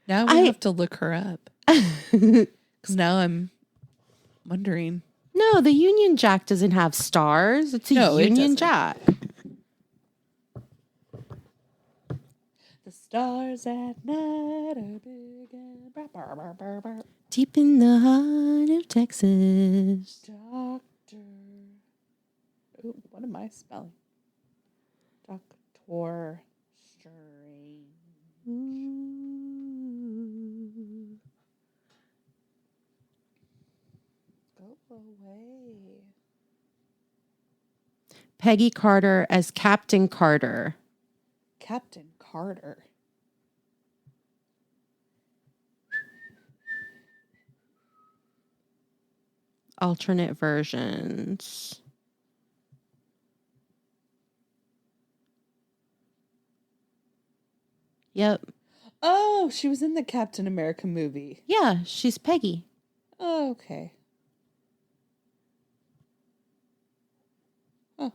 Now we have to look her up. Because now I'm wondering. No, the Union Jack doesn't have stars. It's a Union Jack. The stars at night are big and bright. Deep in the heart of Texas. Doctor. Ooh, what am I spelling? Dr. Strange. Peggy Carter as Captain Carter. Captain Carter. Alternate versions. Yep. Oh, she was in the Captain America movie. Yeah, she's Peggy. Oh, okay. Oh.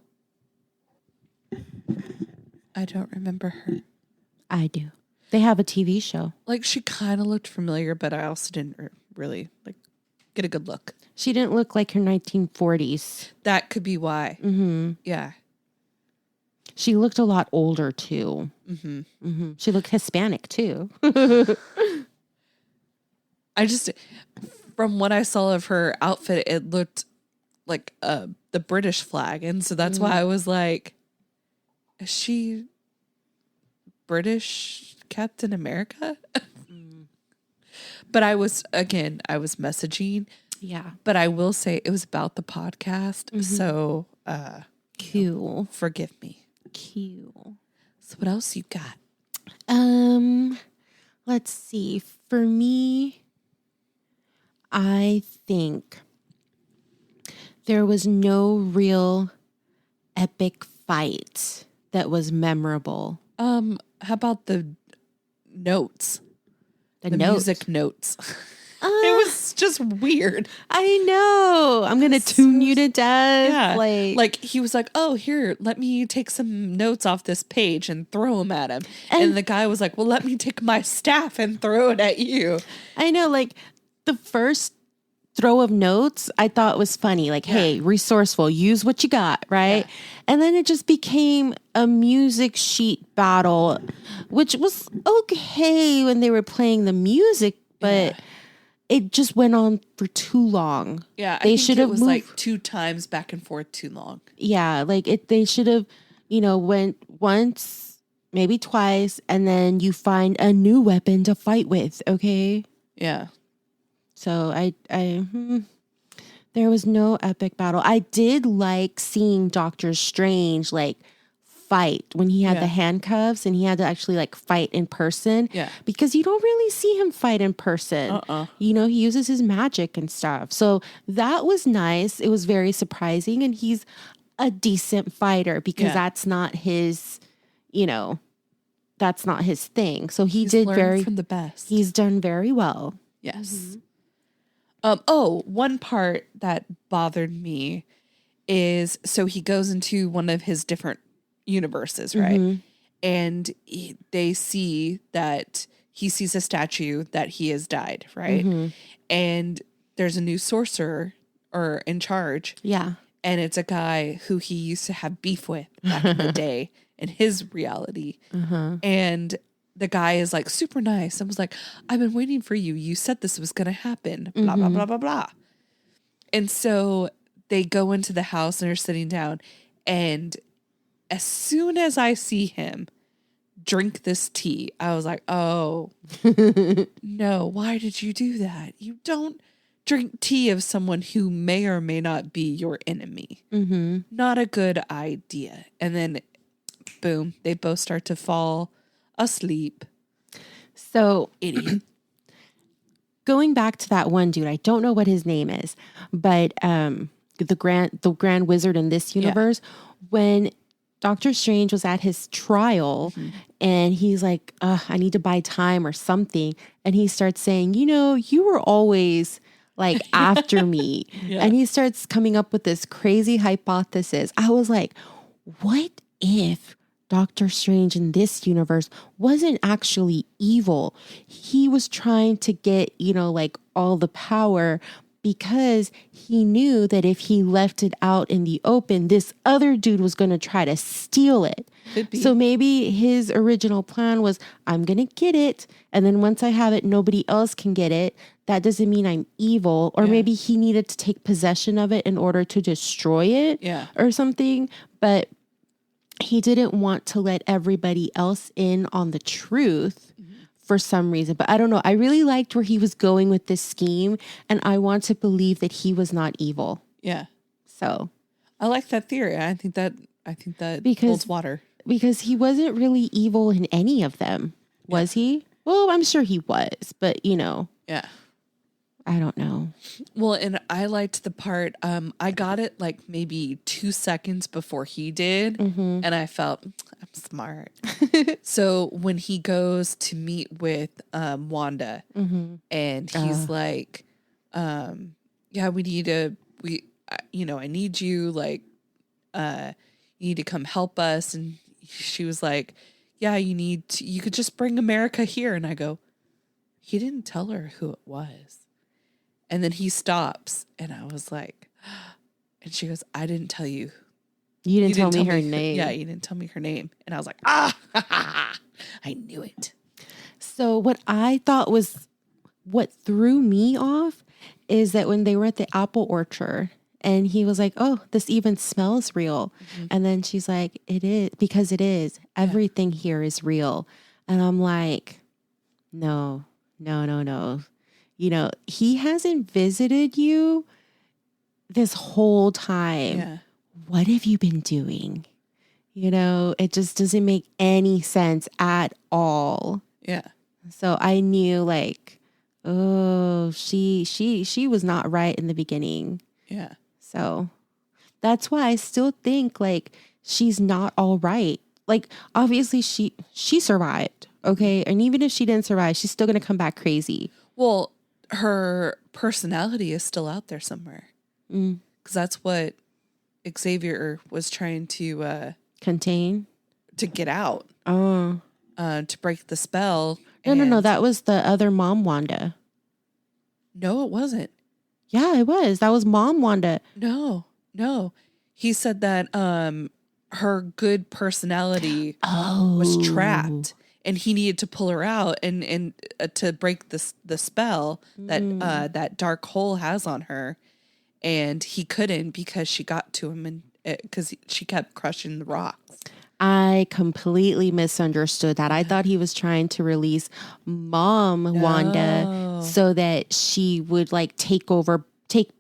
I don't remember her. I do. They have a TV show. Like, she kind of looked familiar, but I also didn't really, like, get a good look. She didn't look like her 1940s. That could be why. Mm-hmm. Yeah. She looked a lot older, too. Mm-hmm. Mm-hmm. She looked Hispanic, too. I just, from what I saw of her outfit, it looked like the British flag. And so that's why I was like, is she British Captain America? But I was messaging. Yeah. But I will say it was about the podcast. Mm-hmm. So, cool. Forgive me. Cool. So what else you got? Let's see. For me, I think there was no real epic fight that was memorable. How about the notes? The notes. Music notes. It was just weird. I know. I'm gonna tune you to death. Yeah. Like he was like, "Oh, here, let me take some notes off this page and throw them at him." And the guy was like, "Well, let me take my staff and throw it at you." I know. Like the first throw of notes, I thought was funny. Like, hey, resourceful, use what you got, right? Yeah. And then it just became a music sheet battle, which was okay when they were playing the music, but it just went on for too long. Yeah, I think it was like 2 times back and forth too long. Yeah, like they should have, went once, maybe twice, and then you find a new weapon to fight with, okay? Yeah. So there was no epic battle. I did like seeing Dr. Strange fight when he had the handcuffs and he had to actually fight in person. Yeah. Because you don't really see him fight in person. He uses his magic and stuff. So that was nice. It was very surprising. And he's a decent fighter because that's not his, that's not his thing. So he's from the best. He's done very well. Yes. Mm-hmm. One part that bothered me is, so he goes into one of his different universes, right? Mm-hmm. And they see that he sees a statue that he has died, right? Mm-hmm. And there's a new sorcerer or in charge. Yeah. And it's a guy who he used to have beef with back in the day in his reality. Uh-huh. And the guy is super nice. I was like, I've been waiting for you. You said this was going to happen. Blah, blah, blah, blah, blah. And so they go into the house and are sitting down. And as soon as I see him drink this tea, I was like, oh, no, why did you do that? You don't drink tea of someone who may or may not be your enemy. Mm-hmm. Not a good idea. And then, boom, they both start to fall asleep. So idiot. Going back to that one dude, I don't know what his name is, but the grand wizard in this universe, when Dr. Strange was at his trial and he's like, I need to buy time or something, and he starts saying, you were always after me. And he starts coming up with this crazy hypothesis. I was like, what if Dr. Strange in this universe wasn't actually evil? He was trying to get, all the power because he knew that if he left it out in the open, this other dude was going to try to steal it. So maybe his original plan was, I'm going to get it. And then once I have it, nobody else can get it. That doesn't mean I'm evil. Or maybe he needed to take possession of it in order to destroy it or something. But he didn't want to let everybody else in on the truth for some reason. But I don't know. I really liked where he was going with this scheme, and I want to believe that he was not evil. Yeah. So I like that theory. I think that I think that because, holds water. Because he wasn't really evil in any of them, was he? Well, I'm sure he was, but Yeah. I don't know. Well, and I liked the part, I got it like maybe 2 seconds before he did. Mm-hmm. And I felt, I'm smart. So when he goes to meet with Wanda Mm-hmm. and he's like, yeah, I need you, like, you need to come help us. And she was like, yeah, you could just bring America here. And I go, he didn't tell her who it was. And then he stops and I was like, and she goes, I didn't tell you. You didn't tell me her name. Yeah, you didn't tell me her name. And I was like, I knew it. So what threw me off is that when they were at the apple orchard and he was like, oh, this even smells real. Mm-hmm. And then she's like, it is, because it is. Everything here is real. And I'm like, no. He hasn't visited you this whole time. Yeah. What have you been doing? It just doesn't make any sense at all. Yeah. So I knew like, oh, she was not right in the beginning. Yeah. So that's why I still think like she's not all right. Like obviously she survived. Okay. And even if she didn't survive, she's still going to come back crazy. Well, her personality is still out there somewhere. Because that's what Xavier was trying to contain, to get out. Oh, to break the spell. No. That was the other mom, Wanda. No, it wasn't. Yeah, it was. That was Mom Wanda. No. He said that her good personality was trapped. And he needed to pull her out and to break the spell that that dark hole has on her, and he couldn't because she got to him and because she kept crushing the rocks. I completely misunderstood that. I thought he was trying to release Mom Wanda so that she would like take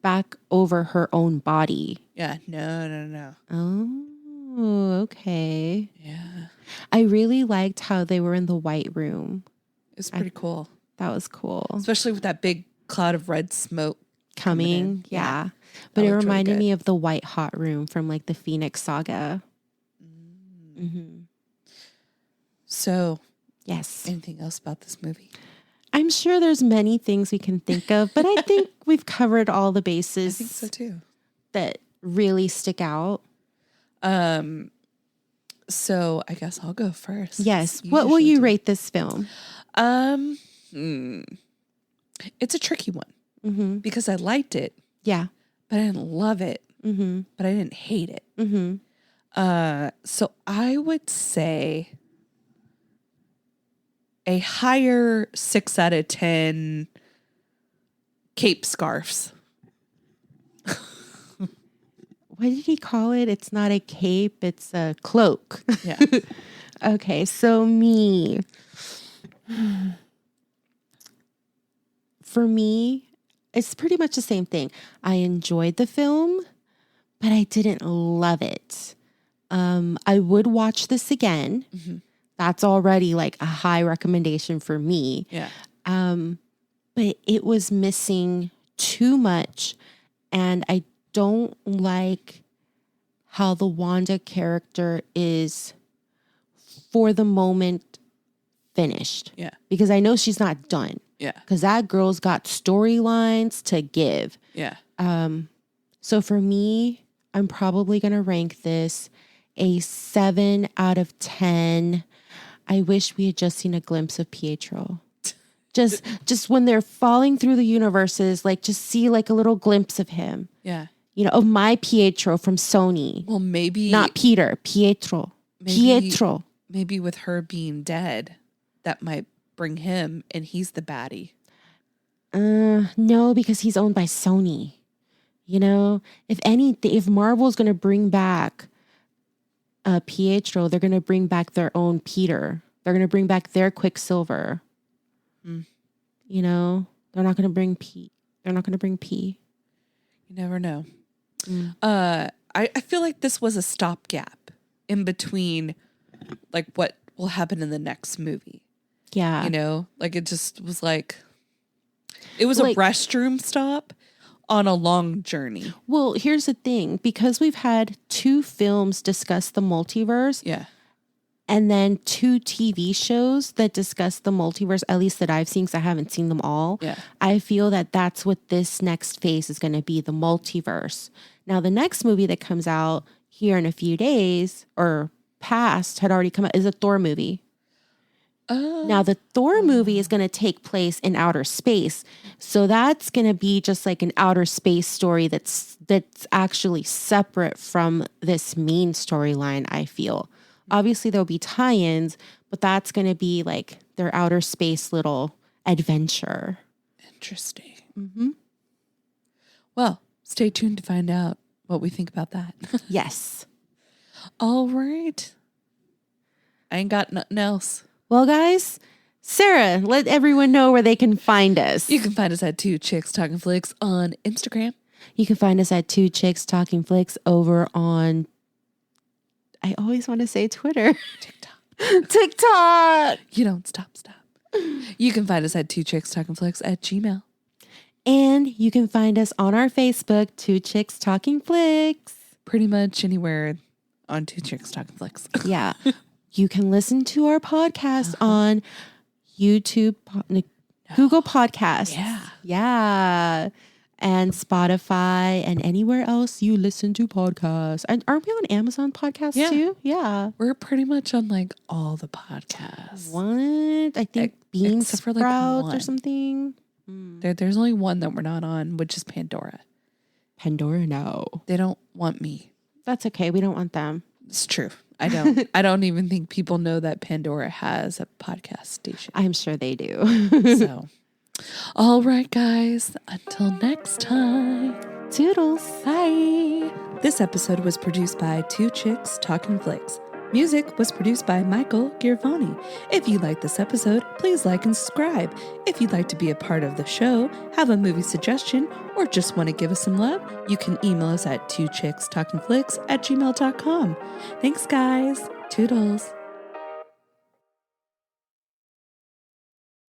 back over her own body. Yeah, no. Oh, okay. Yeah. I really liked how they were in the white room. It's pretty cool. That was cool. Especially with that big cloud of red smoke coming. Yeah. But it reminded me of the white hot room from like the Phoenix Saga. Mm-hmm. So, yes. Anything else about this movie? I'm sure there's many things we can think of, but I think we've covered all the bases. I think so too. That really stick out. So I guess I'll go first. Yes. What will you rate this film? It's a tricky one because I liked it. Yeah. But I didn't love it. But I didn't hate it. So I would say a higher 6 out of 10 cape scarves. What did he call it? It's not a cape, it's a cloak. Yeah. Okay, so for me, it's pretty much the same thing. I enjoyed the film, but I didn't love it. I would watch this again. That's already like a high recommendation for me. Yeah. But it was missing too much, and I don't like how the Wanda character is for the moment finished. Yeah. Because I know she's not done. Yeah. Because that girl's got storylines to give. Yeah. So for me, I'm probably going to rank this a 7 out of 10. I wish we had just seen a glimpse of Pietro. Just when they're falling through the universes, like just see like a little glimpse of him. Yeah. Of my Pietro from Sony. Well, maybe not Peter, Pietro. Pietro. Maybe with her being dead, that might bring him, and he's the baddie. No, because he's owned by Sony. If Marvel's going to bring back Pietro, they're going to bring back their own Peter. They're going to bring back their Quicksilver. They're not going to bring P. They're not going to bring P. You never know. I feel like this was a stopgap. in between, like, what will happen in the next movie. Yeah. You know, like, it just was like, it was a restroom stop on a long journey. Well, here's the thing. Because we've had 2 films discuss the multiverse. Yeah. And then 2 TV shows that discuss the multiverse, at least that I've seen, because I haven't seen them all. Yeah. I feel that that's what this next phase is going to be, the multiverse. Now, the next movie that comes out here in a few days, or past, had already come out, is a Thor movie. Now, the Thor movie is going to take place in outer space. So that's going to be just like an outer space story that's actually separate from this main storyline, I feel. Obviously, there'll be tie-ins, but that's going to be like their outer space little adventure. Interesting. Mm-hmm. Well, stay tuned to find out what we think about that. Yes. All right. I ain't got nothing else. Well, guys, Sarah, let everyone know where they can find us. You can find us at Two Chicks Talkin Flicks on Instagram. You can find us at Two Chicks Talkin Flicks over on, I always want to say Twitter. TikTok. You don't stop. You can find us at Two Chicks Talkin Flicks at Gmail. And you can find us on our Facebook, Two Chicks Talkin Flicks. Pretty much anywhere on Two Chicks Talkin Flicks. Yeah. You can listen to our podcast on YouTube, Google Podcasts. Yeah. And Spotify and anywhere else you listen to podcasts. And aren't we on Amazon Podcasts too? Yeah. We're pretty much on like all the podcasts. What? I think Bean Sprouts like or something. There's only one that we're not on, which is Pandora. Pandora, no. They don't want me. That's okay. We don't want them. It's true. I don't. I don't even think people know that Pandora has a podcast station. I'm sure they do. So, all right, guys. Until next time. Toodles. Bye. This episode was produced by Two Chicks Talkin Flicks. Music was produced by Michael Girvani. If you like this episode, please like and subscribe. If you'd like to be a part of the show, have a movie suggestion, or just want to give us some love, you can email us at twochickstalkinflicks@gmail.com. Thanks, guys. Toodles.